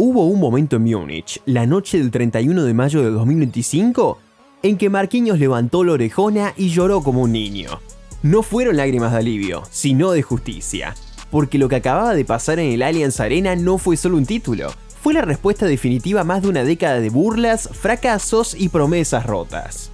Hubo un momento en Múnich, la noche del 31 de mayo de 2025, en que Marquinhos levantó la orejona y lloró como un niño. No fueron lágrimas de alivio, sino de justicia, porque lo que acababa de pasar en el Allianz Arena no fue solo un título, fue la respuesta definitiva a más de una década de burlas, fracasos y promesas rotas.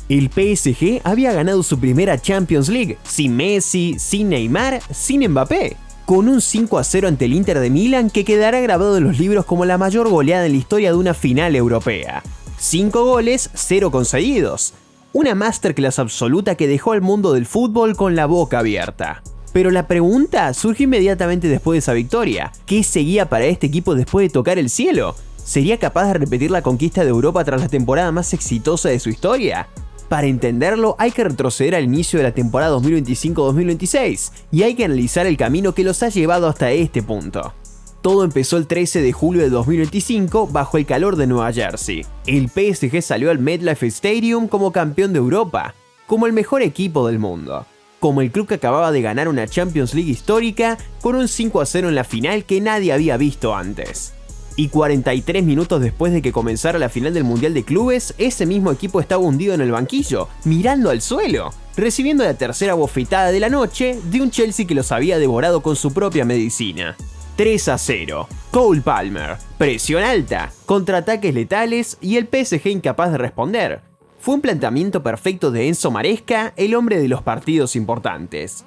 El PSG había ganado su primera Champions League, sin Messi, sin Neymar, sin Mbappé, con un 5-0 ante el Inter de Milán que quedará grabado en los libros como la mayor goleada en la historia de una final europea. 5 goles, 0 concedidos. Una masterclass absoluta que dejó al mundo del fútbol con la boca abierta. Pero la pregunta surgió inmediatamente después de esa victoria. ¿Qué seguía para este equipo después de tocar el cielo? ¿Sería capaz de repetir la conquista de Europa tras la temporada más exitosa de su historia? Para entenderlo hay que retroceder al inicio de la temporada 2025-2026 y hay que analizar el camino que los ha llevado hasta este punto. Todo empezó el 13 de julio de 2025 bajo el calor de Nueva Jersey. El PSG salió al MetLife Stadium como campeón de Europa, como el mejor equipo del mundo, como el club que acababa de ganar una Champions League histórica con un 5-0 en la final que nadie había visto antes. Y 43 minutos después de que comenzara la final del Mundial de Clubes, ese mismo equipo estaba hundido en el banquillo, mirando al suelo, recibiendo la tercera bofetada de la noche de un Chelsea que los había devorado con su propia medicina. 3-0, Cole Palmer, presión alta, contraataques letales y el PSG incapaz de responder. Fue un planteamiento perfecto de Enzo Maresca, el hombre de los partidos importantes.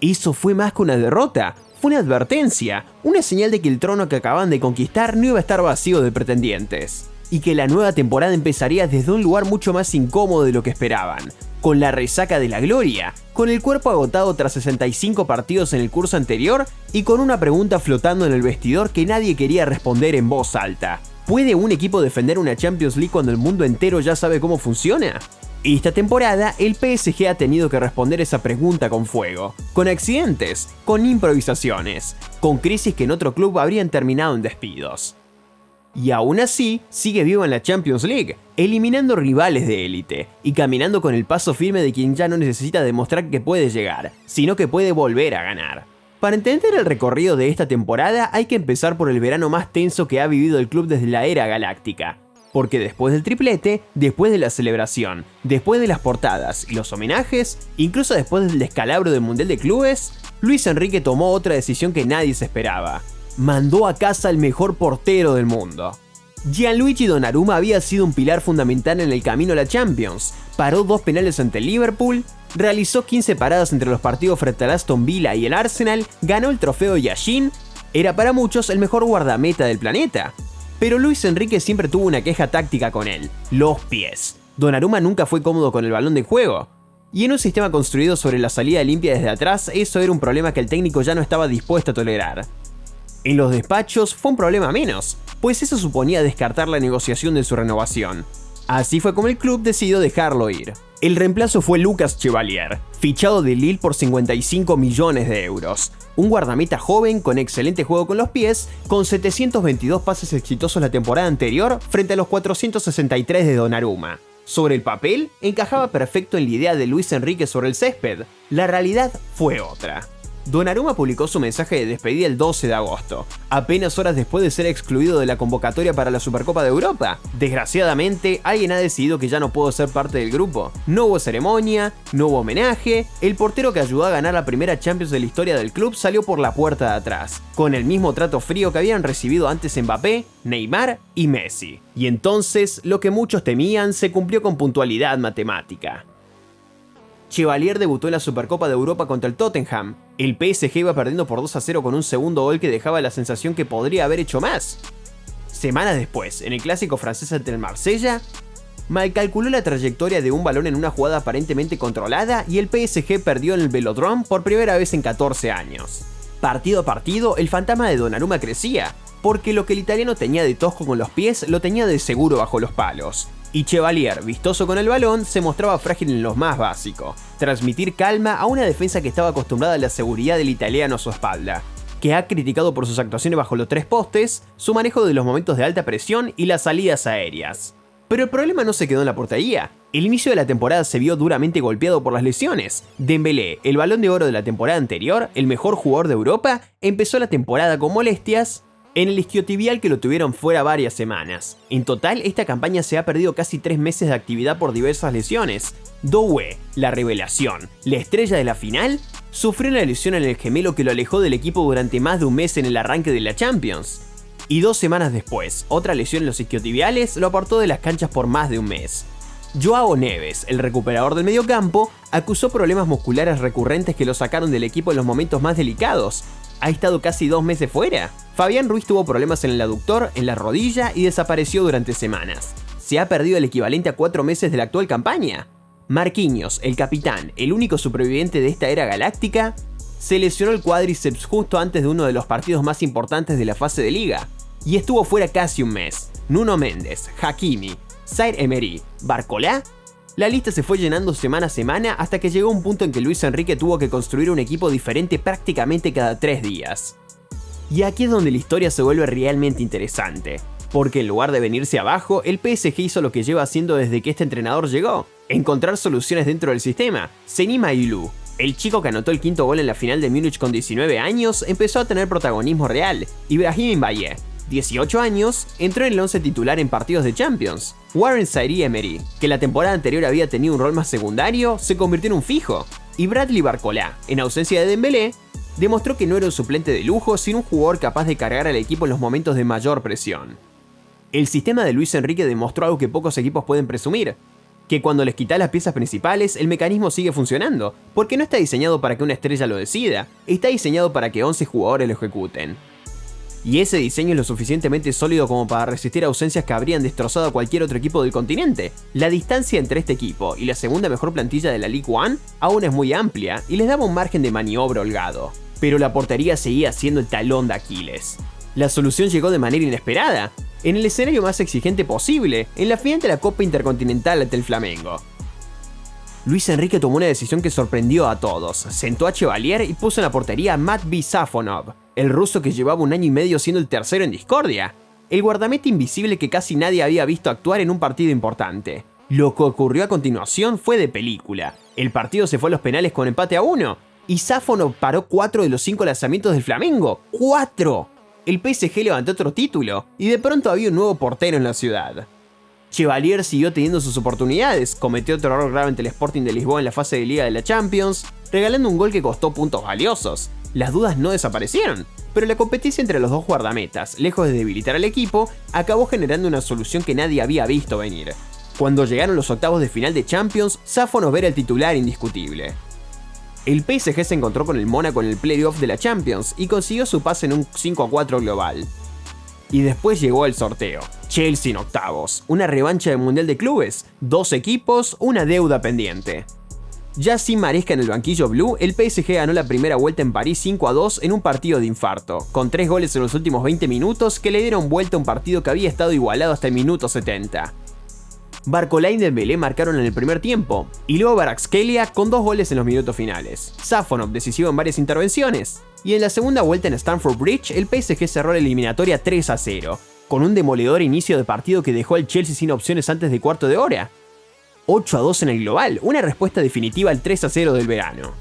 Eso fue más que una derrota, fue una advertencia, una señal de que el trono que acaban de conquistar no iba a estar vacío de pretendientes, y que la nueva temporada empezaría desde un lugar mucho más incómodo de lo que esperaban, con la resaca de la gloria, con el cuerpo agotado tras 65 partidos en el curso anterior y con una pregunta flotando en el vestidor que nadie quería responder en voz alta. ¿Puede un equipo defender una Champions League cuando el mundo entero ya sabe cómo funciona? Esta temporada, el PSG ha tenido que responder esa pregunta con fuego, con accidentes, con improvisaciones, con crisis que en otro club habrían terminado en despidos. Y aún así, sigue vivo en la Champions League, eliminando rivales de élite y caminando con el paso firme de quien ya no necesita demostrar que puede llegar, sino que puede volver a ganar. Para entender el recorrido de esta temporada hay que empezar por el verano más tenso que ha vivido el club desde la era galáctica. Porque después del triplete, después de la celebración, después de las portadas y los homenajes, incluso después del descalabro del Mundial de Clubes, Luis Enrique tomó otra decisión que nadie se esperaba. Mandó a casa al mejor portero del mundo. Gianluigi Donnarumma había sido un pilar fundamental en el camino a la Champions, paró 2 penales ante el Liverpool, realizó 15 paradas entre los partidos frente al Aston Villa y el Arsenal, ganó el trofeo Yashin, era para muchos el mejor guardameta del planeta. Pero Luis Enrique siempre tuvo una queja táctica con él, los pies. Donnarumma nunca fue cómodo con el balón de juego. Y en un sistema construido sobre la salida limpia desde atrás, eso era un problema que el técnico ya no estaba dispuesto a tolerar. En los despachos fue un problema menos, pues eso suponía descartar la negociación de su renovación. Así fue como el club decidió dejarlo ir. El reemplazo fue Lucas Chevalier, fichado de Lille por 55 millones de euros. Un guardameta joven con excelente juego con los pies, con 722 pases exitosos la temporada anterior frente a los 463 de Donnarumma. Sobre el papel, encajaba perfecto en la idea de Luis Enrique sobre el césped. La realidad fue otra. Donnarumma publicó su mensaje de despedida el 12 de agosto, apenas horas después de ser excluido de la convocatoria para la Supercopa de Europa. Desgraciadamente, alguien ha decidido que ya no pudo ser parte del grupo. No hubo ceremonia, no hubo homenaje, el portero que ayudó a ganar la primera Champions de la historia del club salió por la puerta de atrás, con el mismo trato frío que habían recibido antes Mbappé, Neymar y Messi. Y entonces, lo que muchos temían se cumplió con puntualidad matemática. Chevalier debutó en la Supercopa de Europa contra el Tottenham. El PSG iba perdiendo por 2-0 con un segundo gol que dejaba la sensación que podría haber hecho más. Semanas después, en el clásico francés ante el Marsella, malcalculó la trayectoria de un balón en una jugada aparentemente controlada y el PSG perdió en el Velodrome por primera vez en 14 años. Partido a partido, el fantasma de Donnarumma crecía, porque lo que el italiano tenía de tosco con los pies lo tenía de seguro bajo los palos. Y Chevalier, vistoso con el balón, se mostraba frágil en lo más básico, transmitir calma a una defensa que estaba acostumbrada a la seguridad del italiano a su espalda, que ha criticado por sus actuaciones bajo los 3 postes, su manejo de los momentos de alta presión y las salidas aéreas. Pero el problema no se quedó en la portería. El inicio de la temporada se vio duramente golpeado por las lesiones. Dembélé, el Balón de Oro de la temporada anterior, el mejor jugador de Europa, empezó la temporada con molestias en el isquiotibial que lo tuvieron fuera varias semanas. En total, esta campaña se ha perdido casi 3 meses de actividad por diversas lesiones. Doué, la revelación, la estrella de la final, sufrió una lesión en el gemelo que lo alejó del equipo durante más de un mes en el arranque de la Champions. Y 2 semanas después, otra lesión en los isquiotibiales lo apartó de las canchas por más de un mes. Joao Neves, el recuperador del mediocampo, acusó problemas musculares recurrentes que lo sacaron del equipo en los momentos más delicados. Ha estado casi 2 meses fuera. Fabián Ruiz tuvo problemas en el aductor, en la rodilla y desapareció durante semanas. Se ha perdido el equivalente a 4 meses de la actual campaña. Marquinhos, el capitán, el único superviviente de esta era galáctica, se lesionó el cuádriceps justo antes de uno de los partidos más importantes de la fase de liga y estuvo fuera casi un mes. Nuno Méndez, Hakimi, Zaïre-Emery, Barcola. La lista se fue llenando semana a semana hasta que llegó un punto en que Luis Enrique tuvo que construir un equipo diferente prácticamente cada 3 días. Y aquí es donde la historia se vuelve realmente interesante, porque en lugar de venirse abajo, el PSG hizo lo que lleva haciendo desde que este entrenador llegó: encontrar soluciones dentro del sistema. Senima Ailou, el chico que anotó el 5º gol en la final de Múnich con 19 años, empezó a tener protagonismo real. Ibrahim Mbaye, 18 años, entró en el 11 titular en partidos de Champions. Warren Zaïre-Emery, que la temporada anterior había tenido un rol más secundario, se convirtió en un fijo. Y Bradley Barcola, en ausencia de Dembélé, demostró que no era un suplente de lujo, sino un jugador capaz de cargar al equipo en los momentos de mayor presión. El sistema de Luis Enrique demostró algo que pocos equipos pueden presumir: que cuando les quitas las piezas principales, el mecanismo sigue funcionando, porque no está diseñado para que una estrella lo decida, está diseñado para que 11 jugadores lo ejecuten. Y ese diseño es lo suficientemente sólido como para resistir ausencias que habrían destrozado a cualquier otro equipo del continente. La distancia entre este equipo y la segunda mejor plantilla de la Ligue 1 aún es muy amplia y les daba un margen de maniobra holgado. Pero la portería seguía siendo el talón de Aquiles. La solución llegó de manera inesperada, en el escenario más exigente posible, en la final de la Copa Intercontinental ante el Flamengo. Luis Enrique tomó una decisión que sorprendió a todos. Sentó a Chevalier y puso en la portería a Matvei Safonov, el ruso que llevaba 1 año y medio siendo el tercero en discordia, el guardameta invisible que casi nadie había visto actuar en un partido importante. Lo que ocurrió a continuación fue de película. El partido se fue a los penales con empate a 1, y Safonov paró 4 de los 5 lanzamientos del Flamengo. ¡4! El PSG levantó otro título, y de pronto había un nuevo portero en la ciudad. Chevalier siguió teniendo sus oportunidades, cometió otro error grave ante el Sporting de Lisboa en la fase de Liga de la Champions, regalando un gol que costó puntos valiosos. Las dudas no desaparecieron, pero la competencia entre los dos guardametas, lejos de debilitar al equipo, acabó generando una solución que nadie había visto venir. Cuando llegaron los octavos de final de Champions, Safonov era el titular indiscutible. El PSG se encontró con el Mónaco en el playoff de la Champions y consiguió su pase en un 5-4 global. Y después llegó el sorteo. Chelsea en octavos, una revancha del Mundial de Clubes, 2 equipos, una deuda pendiente. Ya sin Maresca en el banquillo blue, el PSG ganó la primera vuelta en París 5-2 en un partido de infarto, con 3 goles en los últimos 20 minutos que le dieron vuelta a un partido que había estado igualado hasta el minuto 70. Barcola y Dembélé marcaron en el primer tiempo, y luego Kvaratskhelia con 2 goles en los minutos finales. Safonov decisivo en varias intervenciones. Y en la segunda vuelta en Stamford Bridge, el PSG cerró la eliminatoria 3-0, con un demoledor inicio de partido que dejó al Chelsea sin opciones antes de cuarto de hora. 8-2 en el global, una respuesta definitiva al 3-0 del verano.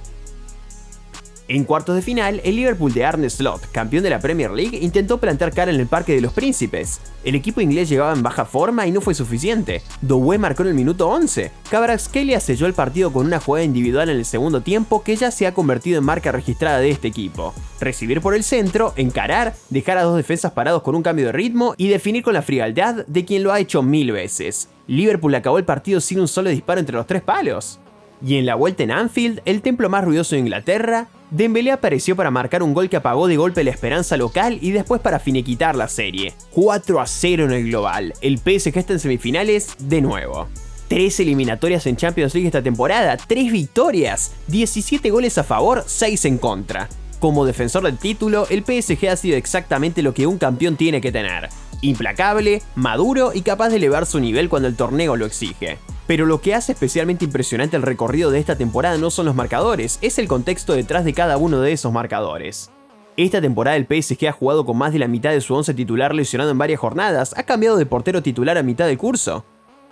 En cuartos de final, el Liverpool de Arne Slot, campeón de la Premier League, intentó plantar cara en el Parque de los Príncipes. El equipo inglés llegaba en baja forma y no fue suficiente. Doué marcó en el minuto 11. Kvaratskhelia selló el partido con una jugada individual en el segundo tiempo que ya se ha convertido en marca registrada de este equipo. Recibir por el centro, encarar, dejar a 2 defensas parados con un cambio de ritmo y definir con la frialdad de quien lo ha hecho 1000 veces. Liverpool acabó el partido sin un solo disparo entre los 3 palos. Y en la vuelta en Anfield, el templo más ruidoso de Inglaterra, Dembélé apareció para marcar un gol que apagó de golpe la esperanza local y después para finiquitar la serie. 4-0 en el global, el PSG está en semifinales de nuevo. 3 eliminatorias en Champions League esta temporada, 3 victorias, 17 goles a favor, 6 en contra. Como defensor del título, el PSG ha sido exactamente lo que un campeón tiene que tener: implacable, maduro y capaz de elevar su nivel cuando el torneo lo exige. Pero lo que hace especialmente impresionante el recorrido de esta temporada no son los marcadores, es el contexto detrás de cada uno de esos marcadores. Esta temporada el PSG ha jugado con más de la mitad de su 11 titular lesionado en varias jornadas, ha cambiado de portero titular a mitad del curso.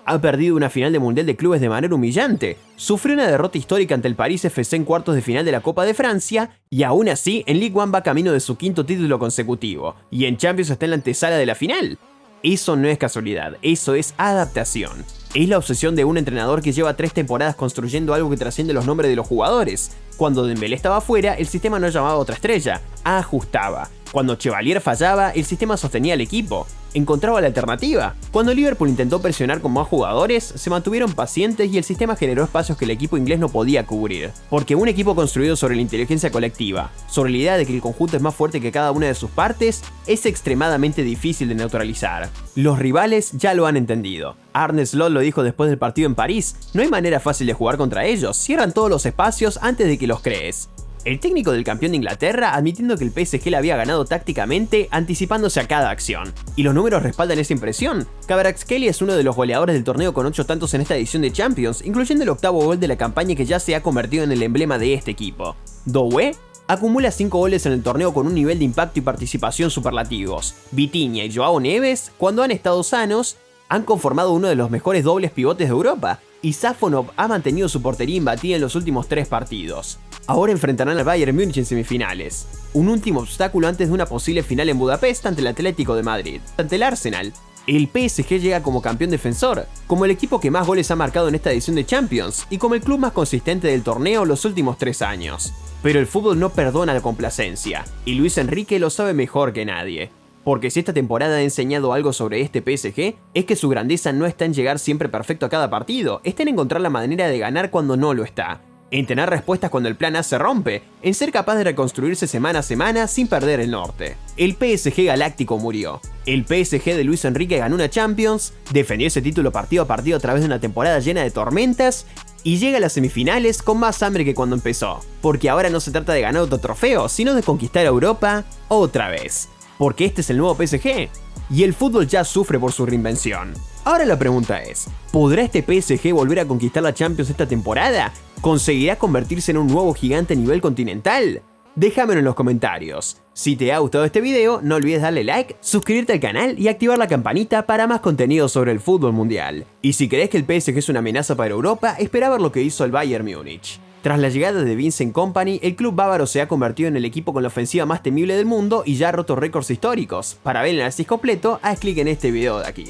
Ha perdido una final de Mundial de Clubes de manera humillante, sufrió una derrota histórica ante el París FC en cuartos de final de la Copa de Francia y aún así en Ligue 1 va camino de su quinto título consecutivo y en Champions está en la antesala de la final. Eso no es casualidad, eso es adaptación. Es la obsesión de un entrenador que lleva 3 temporadas construyendo algo que trasciende los nombres de los jugadores. Cuando Dembélé estaba fuera, el sistema no llamaba a otra estrella, ajustaba. Cuando Chevalier fallaba, el sistema sostenía al equipo. Encontraba la alternativa. Cuando Liverpool intentó presionar con más jugadores, se mantuvieron pacientes y el sistema generó espacios que el equipo inglés no podía cubrir. Porque un equipo construido sobre la inteligencia colectiva, sobre la idea de que el conjunto es más fuerte que cada una de sus partes, es extremadamente difícil de neutralizar. Los rivales ya lo han entendido. Arne Slot lo dijo después del partido en París, no hay manera fácil de jugar contra ellos, cierran todos los espacios antes de que los crees. El técnico del campeón de Inglaterra admitiendo que el PSG le había ganado tácticamente, anticipándose a cada acción. Y los números respaldan esa impresión. Kvaratskhelia es uno de los goleadores del torneo con 8 tantos en esta edición de Champions, incluyendo el octavo gol de la campaña que ya se ha convertido en el emblema de este equipo. Doué acumula 5 goles en el torneo con un nivel de impacto y participación superlativos. Vitinha y Joao Neves, cuando han estado sanos, han conformado uno de los mejores dobles pivotes de Europa, y Safonov ha mantenido su portería imbatida en los últimos 3 partidos. Ahora enfrentarán al Bayern Múnich en semifinales, un último obstáculo antes de una posible final en Budapest ante el Atlético de Madrid. Ante el Arsenal, el PSG llega como campeón defensor, como el equipo que más goles ha marcado en esta edición de Champions, y como el club más consistente del torneo los últimos 3 años. Pero el fútbol no perdona la complacencia, y Luis Enrique lo sabe mejor que nadie. Porque si esta temporada ha enseñado algo sobre este PSG, es que su grandeza no está en llegar siempre perfecto a cada partido, está en encontrar la manera de ganar cuando no lo está, en tener respuestas cuando el plan A se rompe, en ser capaz de reconstruirse semana a semana sin perder el norte. El PSG galáctico murió. El PSG de Luis Enrique ganó una Champions, defendió ese título partido a partido a través de una temporada llena de tormentas, y llega a las semifinales con más hambre que cuando empezó. Porque ahora no se trata de ganar otro trofeo, sino de conquistar Europa otra vez. Porque este es el nuevo PSG, y el fútbol ya sufre por su reinvención. Ahora la pregunta es, ¿podrá este PSG volver a conquistar la Champions esta temporada? ¿Conseguirá convertirse en un nuevo gigante a nivel continental? Déjamelo en los comentarios. Si te ha gustado este video, no olvides darle like, suscribirte al canal y activar la campanita para más contenido sobre el fútbol mundial. Y si crees que el PSG es una amenaza para Europa, espera ver lo que hizo el Bayern Múnich. Tras la llegada de Vincent Kompany, el club bávaro se ha convertido en el equipo con la ofensiva más temible del mundo y ya ha roto récords históricos. Para ver el análisis completo, haz clic en este video de aquí.